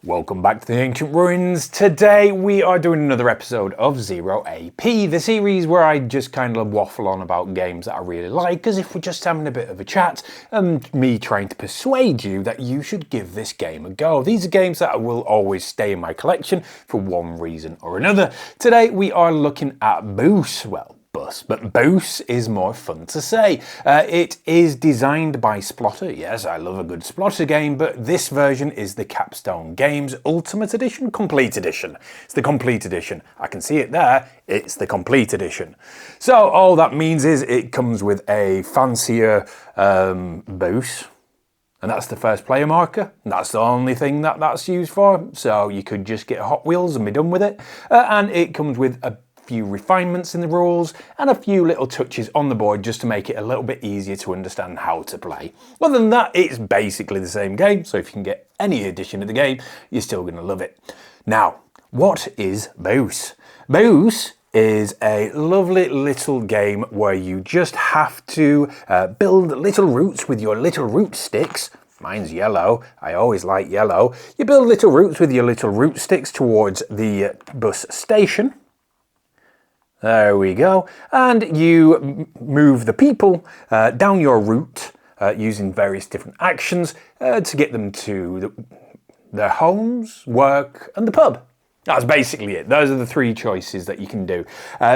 Welcome back to the Ancient Ruins. Today we are doing another episode of Zero A.P, the series where I just kind of waffle on about games that I really like, as if we're just having a bit of a chat, and me trying to persuade you that you should give this game a go. These are games that will always stay in my collection for one reason or another. Today we are looking at Bus. Well, but Bus is more fun to say. It is designed by Splotter. Yes, I love a good Splotter game, but this version is the Capstone Games Ultimate Edition, Complete Edition. It's the Complete Edition. I can see it there. It's the Complete Edition. So all that means is it comes with a fancier Bus. And that's the first player marker. That's the only thing that that's used for. So you could just get Hot Wheels and be done with it. And it comes with a few refinements in the rules and a few little touches on the board just to make it a little bit easier to understand how to play. Other than that, it's basically the same game, so if you can get any edition of the game, you're still going to love it. Now, what is Bus? Bus is a lovely little game where you just have to build little routes with your little root sticks. Mine's yellow. I always like yellow. You build little routes with your little root sticks towards the bus station. There we go. And you move the people down your route using various different actions to get them to their homes, work, and the pub. That's basically it. Those are the three choices that you can do.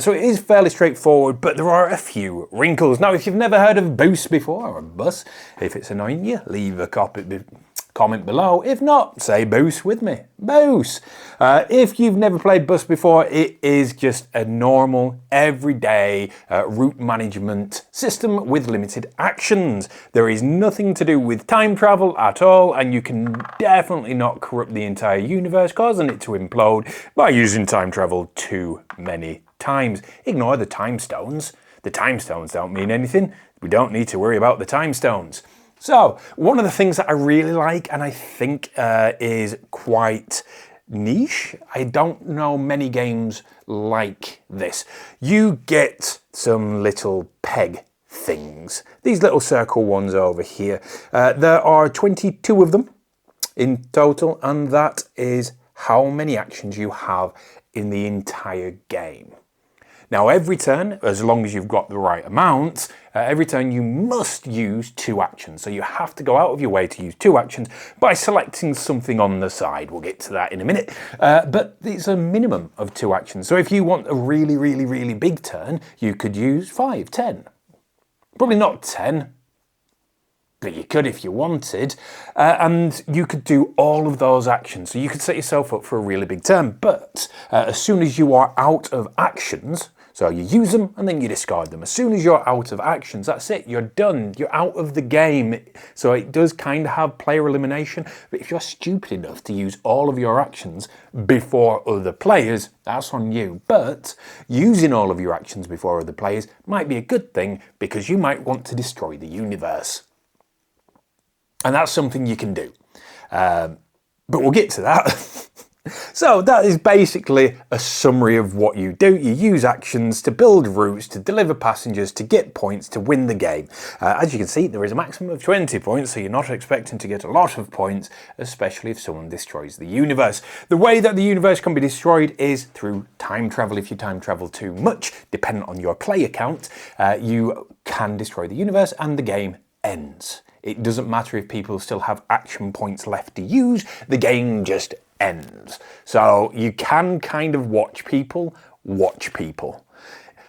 So it is fairly straightforward, but there are a few wrinkles. Now, if you've never heard of Bus before, or Bus, if it's annoying you, leave a comment below. If not, say Bus with me. Bus. If you've never played Bus before, it is just a normal, everyday route management system with limited actions. There is nothing to do with time travel at all, and you can definitely not corrupt the entire universe, causing it to implode by using time travel too many times. Ignore the time stones. The time stones don't mean anything. We don't need to worry about the time stones. So, one of the things that I really like, and I think is quite niche, I don't know many games like this. You get some little peg things, these little circle ones over here. There are 22 of them in total, and that is how many actions you have in the entire game. Now, every turn, as long as you've got the right amount, every turn you must use 2 actions. So you have to go out of your way to use 2 actions by selecting something on the side. We'll get to that in a minute. But it's a minimum of 2 actions. So if you want a really, really, really big turn, you could use 5, 10. Probably not 10. But you could if you wanted, and you could do all of those actions. So you could set yourself up for a really big turn, but as soon as you are out of actions, so you use them and then you discard them. As soon as you're out of actions, that's it, you're done, you're out of the game. So it does kind of have player elimination, but if you're stupid enough to use all of your actions before other players, that's on you. But using all of your actions before other players might be a good thing because you might want to destroy the universe. And that's something you can do. But we'll get to that. So that is basically a summary of what you do. You use actions to build routes, to deliver passengers, to get points, to win the game. As you can see, there is a maximum of 20 points, so you're not expecting to get a lot of points, especially if someone destroys the universe. The way that the universe can be destroyed is through time travel. If you time travel too much, depending on your player count, you can destroy the universe and the game ends. It doesn't matter if people still have action points left to use, the game just ends. So you can kind of watch people.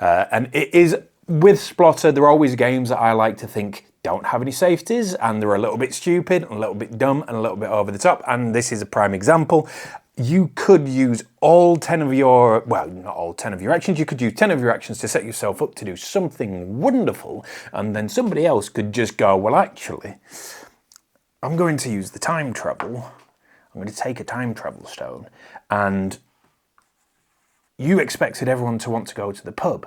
And it is, with Splotter, there are always games that I like to think don't have any safeties, and they're a little bit stupid, a little bit dumb, and a little bit over the top, and this is a prime example. You could use all 10 of your, well, not all 10 of your actions, you could use 10 of your actions to set yourself up to do something wonderful, and then somebody else could just go, well, actually, I'm going to use the time travel. I'm going to take a time travel stone, and you expected everyone to want to go to the pub.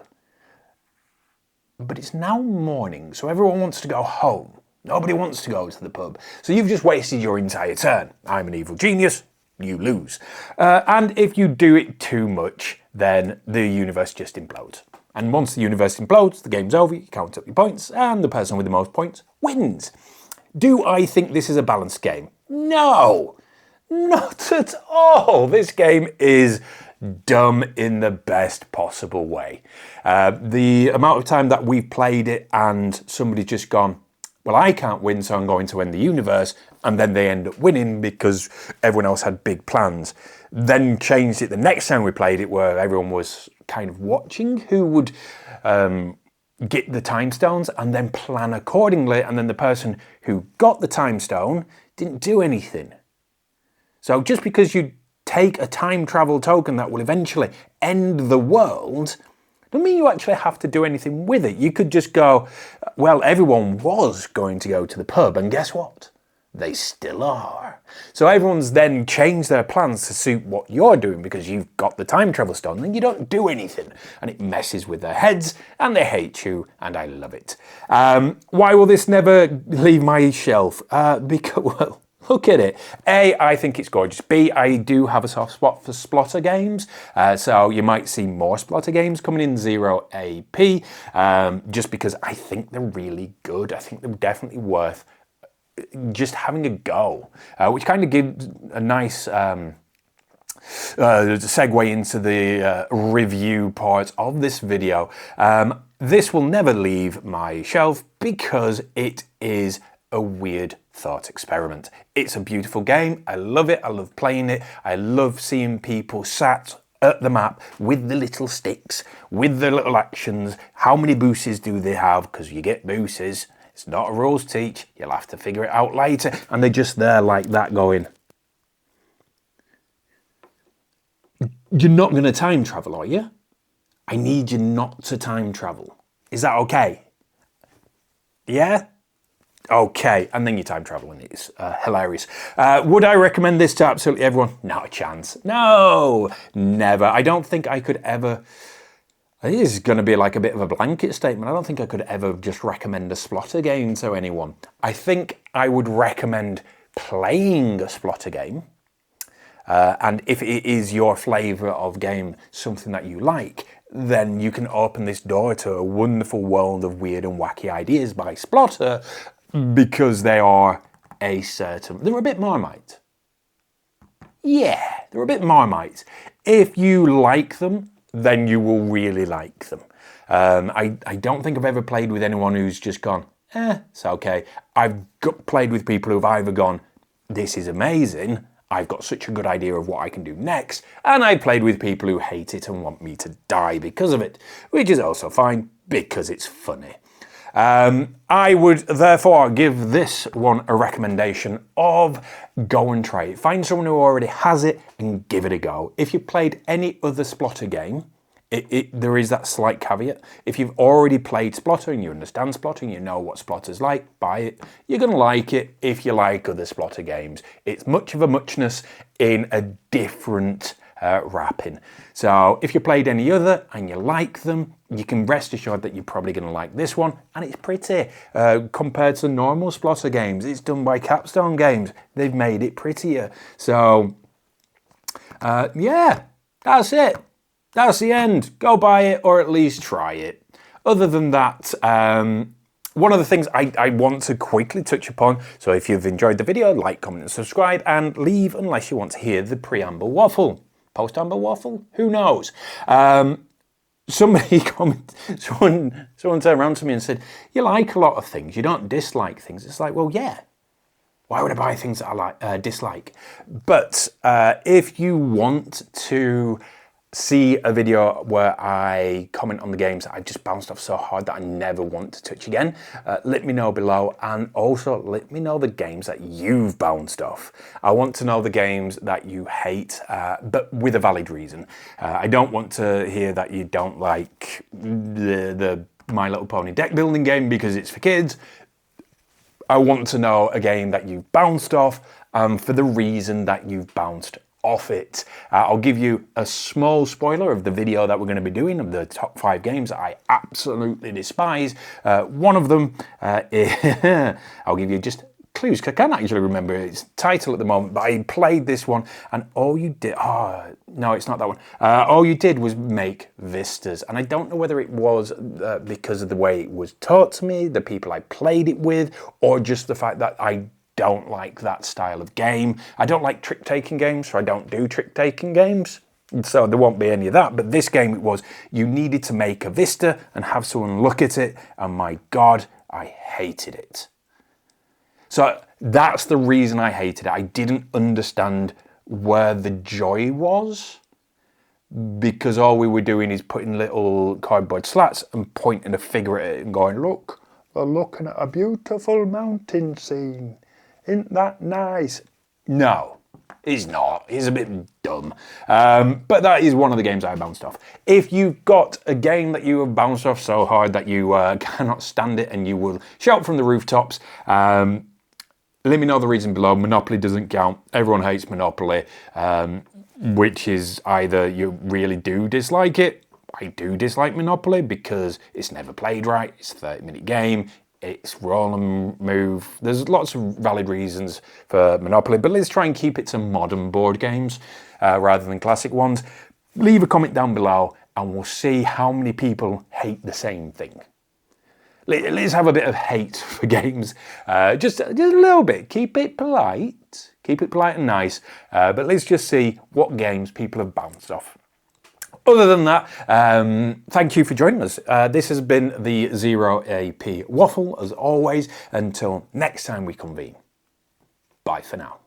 But it's now morning, so everyone wants to go home. Nobody wants to go to the pub. So you've just wasted your entire turn. I'm an evil genius. You lose. And if you do it too much, then the universe just implodes. And once the universe implodes, the game's over, you count up your points, and the person with the most points wins. Do I think this is a balanced game? No! Not at all. This game is dumb in the best possible way. The amount of time that we've played it and somebody's just gone, well, I can't win, so I'm going to end the universe, and then they end up winning because everyone else had big plans. Then changed it the next time we played it, where everyone was kind of watching who would get the time stones and then plan accordingly, and then the person who got the time stone didn't do anything. So just because you take a time travel token that will eventually end the world, doesn't mean you actually have to do anything with it. You could just go, well, everyone was going to go to the pub, and guess what? They still are. So everyone's then changed their plans to suit what you're doing because you've got the time travel stone and you don't do anything. And it messes with their heads and they hate you, and I love it. Why will this never leave my shelf? Because, well, look at it. A, I think it's gorgeous. B, I do have a soft spot for Splotter games. So you might see more Splotter games coming in Zero A.P. Just because I think they're really good. I think they're definitely worth just having a go, which kind of gives a nice segue into the review part of this video. This will never leave my shelf because it is a weird thought experiment. It's a beautiful game. I love it. I love playing it. I love seeing people sat at the map with the little sticks, with the little actions. How many boosters do they have? Because you get boosters. It's not a rules teach. You'll have to figure it out later. And they're just there like that going, you're not going to time travel, are you? I need you not to time travel. Is that okay? Yeah? Okay. And then you time travel and it's hilarious. Would I recommend this to absolutely everyone? Not a chance. No, never. I don't think I could ever... This is going to be like a bit of a blanket statement. I don't think I could ever just recommend a Splotter game to anyone. I think I would recommend playing a Splotter game. And if it is your flavour of game, something that you like, then you can open this door to a wonderful world of weird and wacky ideas by Splotter, because they are they're a bit Marmite. Yeah, they're a bit Marmite. If you like them, then you will really like them. I don't think I've ever played with anyone who's just gone, it's okay. I've played with people who've either gone, this is amazing, I've got such a good idea of what I can do next, and I've played with people who hate it and want me to die because of it, which is also fine because it's funny. I would therefore give this one a recommendation of go and try it. Find someone who already has it and give it a go. If you played any other Splotter game, there is that slight caveat. If you've already played Splotter and you understand Splotter and you know what Splotter's like, buy it. You're going to like it if you like other Splotter games. It's much of a muchness in a different wrapping. So if you played any other and you like them, you can rest assured that you're probably going to like this one, and it's pretty. Compared to normal Splotter games, it's done by Capstone Games. They've made it prettier. So, yeah, that's it. That's the end. Go buy it, or at least try it. Other than that, one of the things I want to quickly touch upon, so if you've enjoyed the video, like, comment, and subscribe, and leave unless you want to hear the preamble waffle. Post-amble waffle? Who knows? Someone turned around to me and said, you like a lot of things, you don't dislike things. It's like, well, yeah. Why would I buy things that I dislike? But if you want to see a video where I comment on the games that I've just bounced off so hard that I never want to touch again, let me know below, and also let me know the games that you've bounced off. I want to know the games that you hate, but with a valid reason. I don't want to hear that you don't like the My Little Pony deck building game because it's for kids. I want to know a game that you've bounced off for the reason that you've bounced off it. I'll give you a small spoiler of the video that we're going to be doing of the top 5 games that I absolutely despise. One of them is, I'll give you just clues, 'cause I can't actually remember its title at the moment, but I played this one and all you did, no, it's not that one. All you did was make vistas, and I don't know whether it was because of the way it was taught to me, the people I played it with, or just the fact that I don't like that style of game. I don't like trick-taking games, so I don't do trick-taking games. So there won't be any of that. But this game, it was, you needed to make a vista and have someone look at it. And my God, I hated it. So that's the reason I hated it. I didn't understand where the joy was, because all we were doing is putting little cardboard slats and pointing a figure at it and going, look, we're looking at a beautiful mountain scene. Isn't that nice? No, it's not. It's a bit dumb. But that is one of the games I bounced off. If you've got a game that you have bounced off so hard that you cannot stand it and you will shout from the rooftops, let me know the reason below. Monopoly doesn't count. Everyone hates Monopoly, which is either you really do dislike it. I do dislike Monopoly because it's never played right. It's a 30-minute game. It's roll and move. There's lots of valid reasons for Monopoly, but let's try and keep it to modern board games rather than classic ones. Leave a comment down below and we'll see how many people hate the same thing. Let's have a bit of hate for games, just a little bit. Keep it polite and nice, but let's just see what games people have bounced off. Other than that, thank you for joining us. This has been the Zero A.P. Waffle, as always. Until next time we convene. Bye for now.